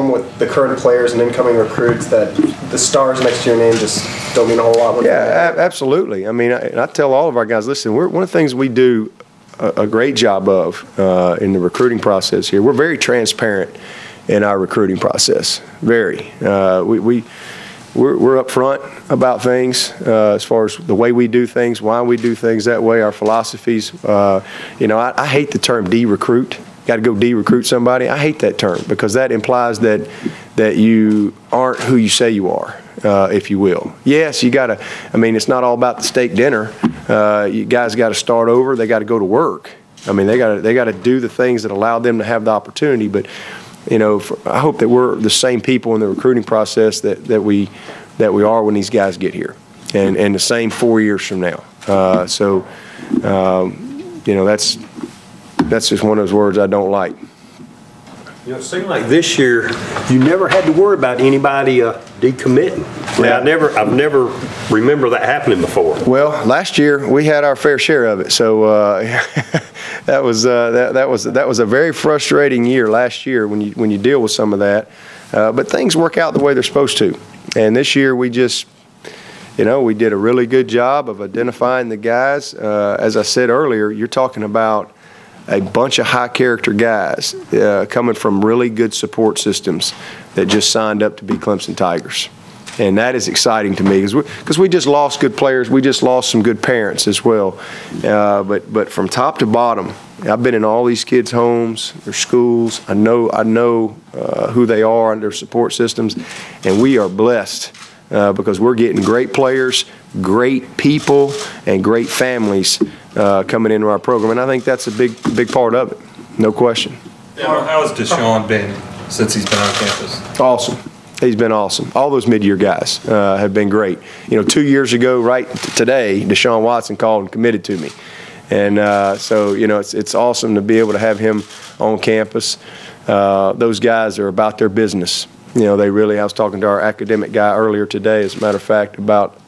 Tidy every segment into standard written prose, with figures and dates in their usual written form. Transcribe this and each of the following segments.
assume with the current players and incoming recruits that the stars next to your name just don't mean a whole lot? Yeah, absolutely. I mean, I tell all of our guys, listen, one of the things we do a great job of in the recruiting process here, we're very transparent in our recruiting process. We're upfront about things as far as the way we do things, why we do things that way, our philosophies. I hate the term de-recruit. Got to go de-recruit somebody. I hate that term because that implies that you aren't who you say you are, if you will. Yes, you got to. I mean, it's not all about the steak dinner. You guys got to start over. They got to go to work. I mean, they got to do the things that allow them to have the opportunity. But I hope that we're the same people in the recruiting process that we are when these guys get here, and the same 4 years from now. That's just one of those words I don't like. It seemed like this year you never had to worry about anybody decommitting. Yeah. I've never remember that happening before. Well, last year we had our fair share of it, so that was a very frustrating year last year when you deal with some of that. But things work out the way they're supposed to, and this year we just. We did a really good job of identifying the guys. As I said earlier, you're talking about a bunch of high-character guys coming from really good support systems that just signed up to be Clemson Tigers. And that is exciting to me because we just lost good players. We just lost some good parents as well. But from top to bottom, I've been in all these kids' homes, their schools. I know who they are and their support systems, and we are blessed. Because we're getting great players, great people, and great families coming into our program, and I think that's a big part of it, no question. How has Deshaun been since he's been on campus? Awesome. He's been awesome. All those mid-year guys have been great. 2 years ago, right today, Deshaun Watson called and committed to me, and it's awesome to be able to have him on campus. Those guys are about their business. They really. I was talking to our academic guy earlier today, as a matter of fact, about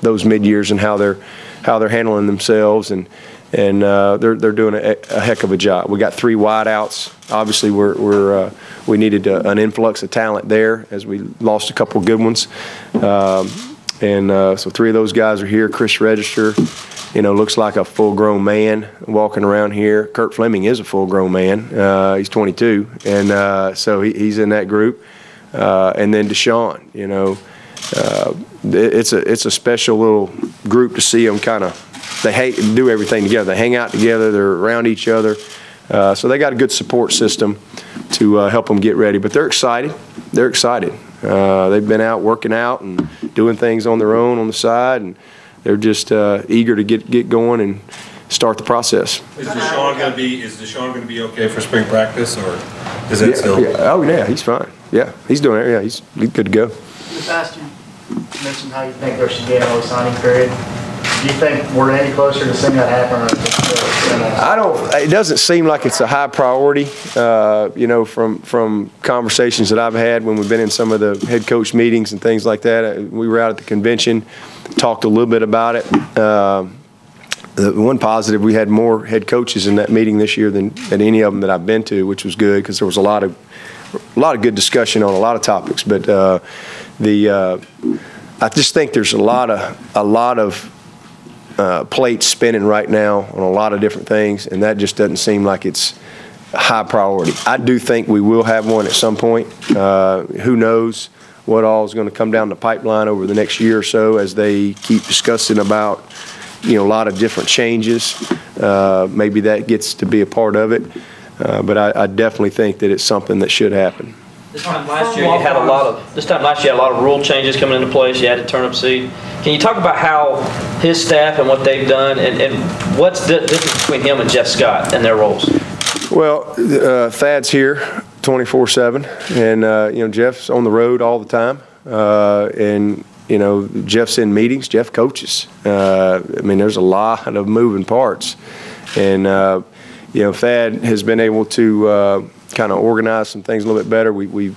those mid-years and how they're handling themselves, and they're doing a heck of a job. We got 3 wideouts. Obviously, we needed an influx of talent there as we lost a couple of good ones, so 3 of those guys are here. Chris Register, looks like a full-grown man walking around here. Kurt Fleming is a full-grown man. He's 22, and so he's in that group. And then Deshaun, it's a special little group to see them they do everything together. They hang out together. They're around each other. So they got a good support system to help them get ready. But they're excited. They're excited. They've been out working out and doing things on their own on the side, and they're just eager to get going and start the process. Is Deshaun going to be okay for spring practice, or is that still? Yeah. Oh yeah, he's fine. Yeah, he's doing it. Yeah, he's good to go. Sebastian, you mentioned how you think there should be an early signing period. Do you think we're any closer to seeing that happen? I don't. It doesn't seem like it's a high priority. From conversations that I've had when we've been in some of the head coach meetings and things like that. We were out at the convention, talked a little bit about it. The one positive, we had more head coaches in that meeting this year than any of them that I've been to, which was good because there was a lot of good discussion on a lot of topics. But I just think there's a lot of plates spinning right now on a lot of different things, and that just doesn't seem like it's a high priority. I do think we will have one at some point. Who knows what all is going to come down the pipeline over the next year or so as they keep discussing about a lot of different changes. Maybe that gets to be a part of it. But I definitely think that it's something that should happen. This time last year you had a lot of rule changes coming into place. You had to turn up seed. Can you talk about how his staff and what they've done, and what's the difference between him and Jeff Scott and their roles? Well, Thad's here 24/7, and Jeff's on the road all the time, and Jeff's in meetings. Jeff coaches. There's a lot of moving parts, and Thad has been able to kind of organize some things a little bit better. We've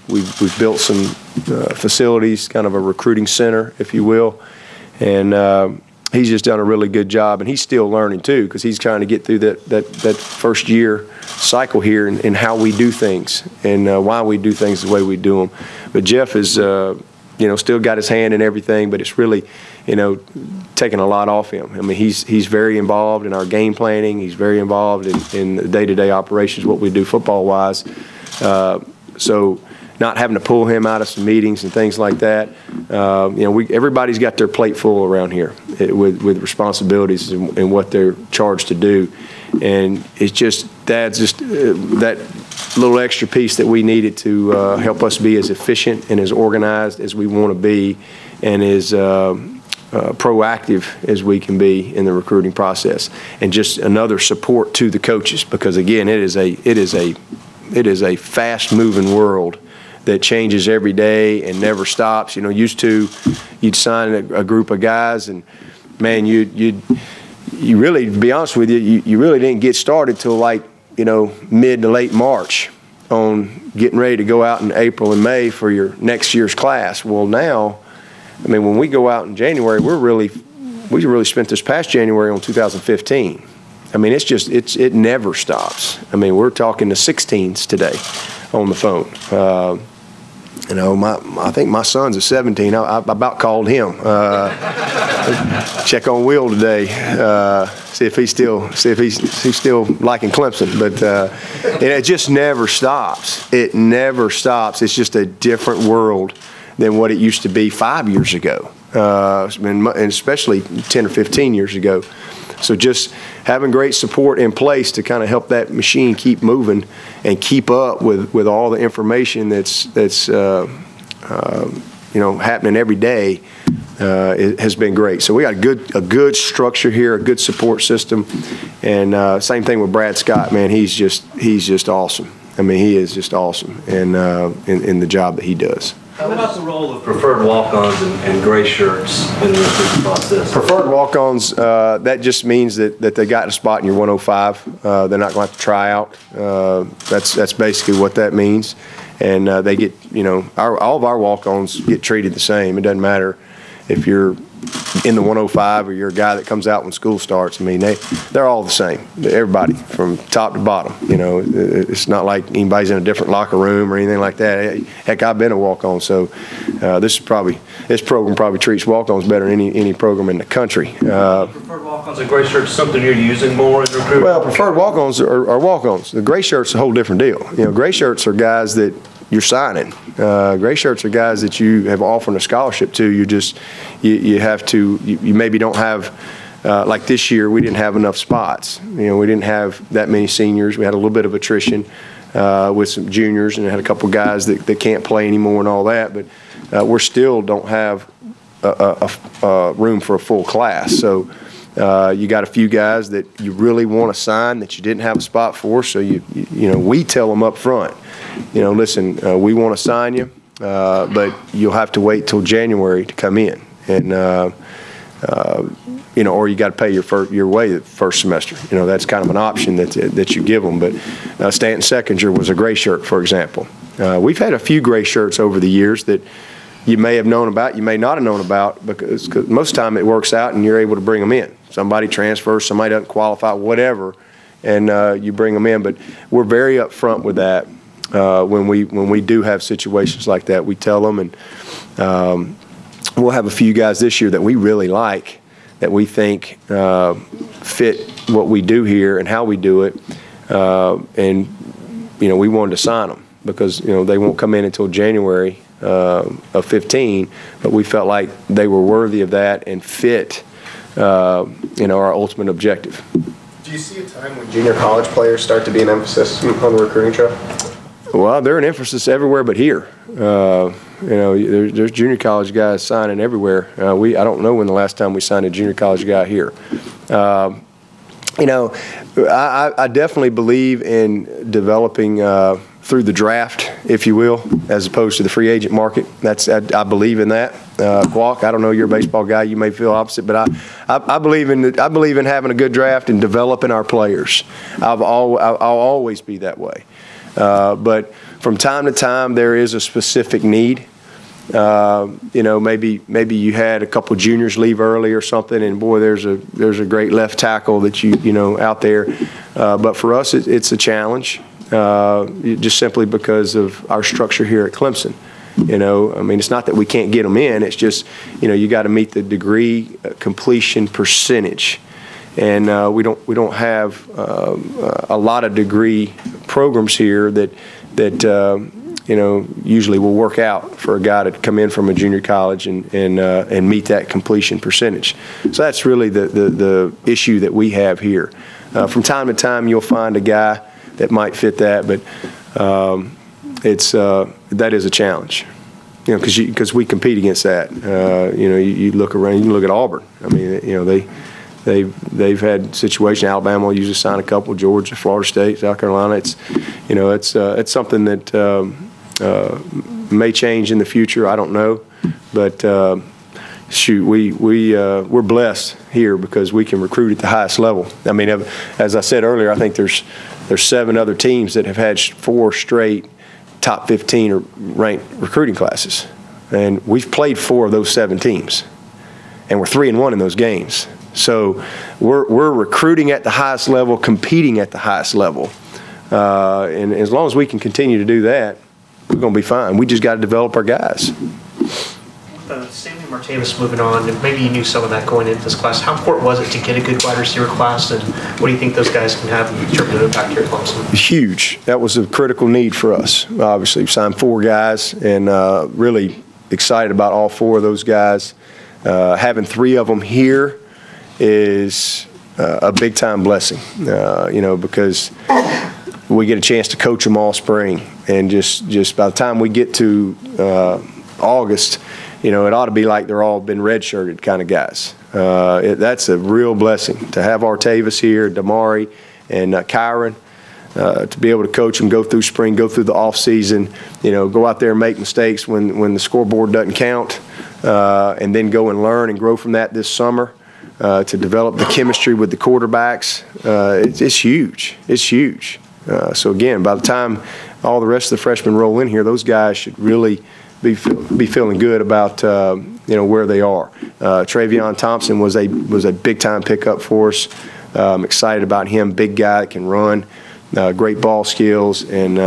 built some facilities, kind of a recruiting center, if you will, and he's just done a really good job, and he's still learning too, because he's trying to get through that first year cycle here and how we do things and why we do things the way we do them. But Jeff is, still got his hand in everything, but it's really, taking a lot off him. I mean, he's very involved in our game planning. He's very involved in the day-to-day operations, what we do football-wise. So not having to pull him out of some meetings and things like that. Everybody's got their plate full around here with responsibilities and what they're charged to do. And it's just, that's just that little extra piece that we needed to help us be as efficient and as organized as we want to be, and as proactive as we can be in the recruiting process, and just another support to the coaches, because again, it is a fast-moving world that changes every day and never stops. Used to, you'd sign a group of guys, and man, you really, to be honest with you, you really didn't get started till like mid to late March on getting ready to go out in April and May for your next year's class. Well, now, I mean, when we go out in January, we really spent this past January on 2015. I mean, it never stops. I mean, we're talking to 16s today on the phone. I think my son's a 17. I about called him. Check on Will today. See if he's still liking Clemson. But it just never stops. It never stops. It's just a different world than what it used to be 5 years ago, and especially 10 or 15 years ago. So just having great support in place to kind of help that machine keep moving and keep up with all the information that's happening every day it has been great. So we got a good structure here, a good support system, and same thing with Brad Scott. Man, he's just awesome. I mean, he is just awesome in the job that he does. How about the role of preferred walk-ons and gray shirts in the recruiting process? Preferred walk-ons, that just means that they got a spot in your 105. They're not going to have to try out. That's basically what that means. And they get, all of our walk-ons get treated the same. It doesn't matter if you're in the 105 or you're a guy that comes out when school starts. I mean, they're all the same. Everybody from top to bottom. It's not like anybody's in a different locker room or anything like that. Heck, I've been a walk-on, so this program probably treats walk-ons better than any program in the country. Preferred walk-ons and gray shirts, something you're using more in recruiting? Well, preferred walk-ons are walk-ons. The gray shirt's a whole different deal. Gray shirts are guys that you're signing. Gray shirts are guys that you have offered a scholarship to. You maybe don't have, like this year, we didn't have enough spots. We didn't have that many seniors. We had a little bit of attrition with some juniors, and had a couple guys that can't play anymore and all that. But we still don't have a room for a full class. So you got a few guys that you really want to sign that you didn't have a spot for. So we tell them up front, listen, we want to sign you, but you'll have to wait till January to come in, and or you got to pay your way the first semester. That's kind of an option that you give them. But Stanton Seckinger was a gray shirt, for example. We've had a few gray shirts over the years that you may have known about, you may not have known about, because most of the time it works out and you're able to bring them in. Somebody transfers, somebody doesn't qualify, whatever, and you bring them in. But we're very upfront with that. When we do have situations like that, we tell them, and we'll have a few guys this year that we really like, that we think fit what we do here and how we do it, and we wanted to sign them because they won't come in until January of 15, but we felt like they were worthy of that and fit our ultimate objective. Do you see a time when junior college players start to be an emphasis on the recruiting trail? Well, they're an emphasis everywhere but here. There's junior college guys signing everywhere. I don't know when the last time we signed a junior college guy here. I definitely believe in developing through the draft, if you will, as opposed to the free agent market. I believe in that. Guac, I don't know, you're a baseball guy, you may feel opposite, but I believe in having a good draft and developing our players. I'll always be that way. But from time to time, there is a specific need You know, maybe you had a couple juniors leave early or something, and boy, there's a great left tackle that you know out there. But for us, it's a challenge, just simply because of our structure here at Clemson. You know, I mean, it's not that we can't get them in. It's just, you know, you got to meet the degree completion percentage, and we don't have a lot of degree programs here that you know usually will work out for a guy to come in from a junior college and meet that completion percentage. So that's really the issue that we have here. From time to time, you'll find a guy that might fit that, but that is a challenge, you know, because we compete against that. You know, you look around, you can look at Auburn. I mean, you know, they've had situations. Alabama will usually sign a couple. Georgia, Florida State, South Carolina. It's, you know, it's something that may change in the future. I don't know, but shoot, we're blessed here because we can recruit at the highest level. I mean, as I said earlier, I think there's 7 other teams that have had 4 straight top 15 or ranked recruiting classes, and we've played 4 of those 7 teams, and we're 3-1 in those games. So we're recruiting at the highest level, competing at the highest level, and as long as we can continue to do that, we're going to be fine. We just got to develop our guys. Stanley Martavis moving on, and maybe you knew some of that going into this class. How important was it to get a good wide receiver class, and what do you think those guys can have in terms of impact here at Clemson? Huge. That was a critical need for us. Obviously, we signed 4 guys, and really excited about all 4 of those guys. Having 3 of them here is a big-time blessing, you know, because we get a chance to coach them all spring, and just by the time we get to August, you know, it ought to be like they're all been redshirted kind of guys. That's a real blessing to have Artavis here, Damari, and Kyron, to be able to coach them, go through spring, go through the off season, you know, go out there and make mistakes when the scoreboard doesn't count, and then go and learn and grow from that this summer, to develop the chemistry with the quarterbacks. It's huge. It's huge. So again, by the time all the rest of the freshmen roll in here, those guys should really be feeling good about you know where they are. Travion Thompson was a big time pickup for us. I'm excited about him. Big guy that can run, great ball skills, and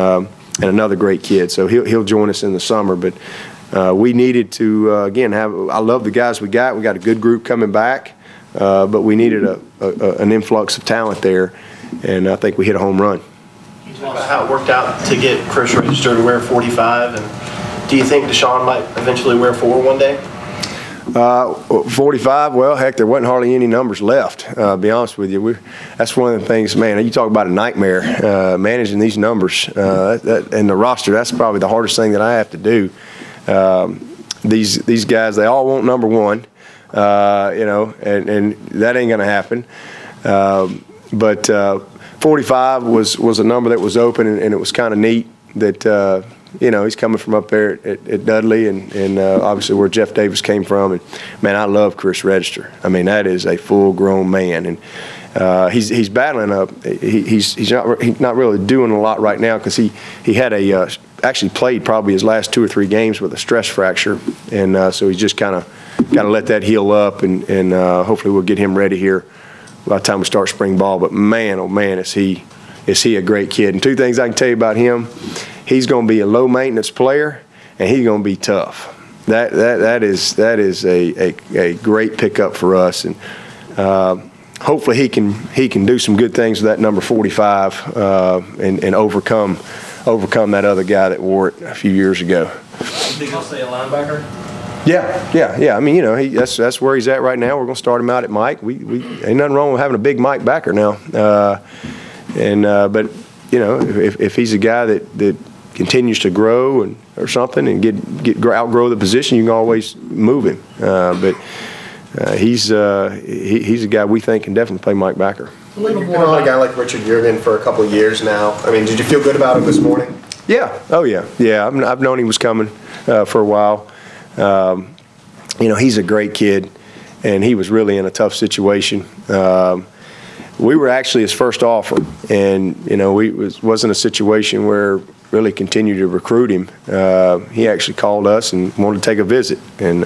another great kid. So he'll join us in the summer. But we needed to again have. I love the guys we got. We got a good group coming back, but we needed an influx of talent there, and I think we hit a home run. Can you talk about how it worked out to get Chris Register to wear 45, and do you think Deshaun might eventually wear 4 one day? 45, well, heck, there wasn't hardly any numbers left, to be honest with you. That's one of the things, man, you talk about a nightmare, managing these numbers and the roster. That's probably the hardest thing that I have to do. These guys, they all want number 1, you know, and that ain't going to happen. But 45 was a number that was open, and it was kind of neat that, you know, he's coming from up there at Dudley, and obviously where Jeff Davis came from. And man, I love Chris Register. I mean, that is a full-grown man, and he's battling up. He's not really doing a lot right now because he had actually played probably his last 2 or 3 games with a stress fracture, and so he's just kind of got to let that heal up, and hopefully we'll get him ready here by the time we start spring ball. But man, oh man, is he a great kid. And 2 things I can tell you about him. He's going to be a low-maintenance player, and he's going to be tough. That is a great pickup for us, and hopefully he can do some good things with that number 45 and overcome that other guy that wore it a few years ago. You think he'll stay a linebacker? Yeah. I mean, you know, that's where he's at right now. We're going to start him out at Mike. We ain't nothing wrong with having a big Mike backer now, but you know, if he's a guy that continues to grow or something and outgrow the position, you can always move him. But he's a guy we think can definitely play Mike backer. You've been on a guy like Richard Jurgen for a couple of years now. I mean, did you feel good about him this morning? Yeah. Oh yeah. I've known he was coming for a while. You know, he's a great kid, and he was really in a tough situation. We were actually his first offer, and you know, it wasn't a situation where really continue to recruit him. He actually called us and wanted to take a visit, and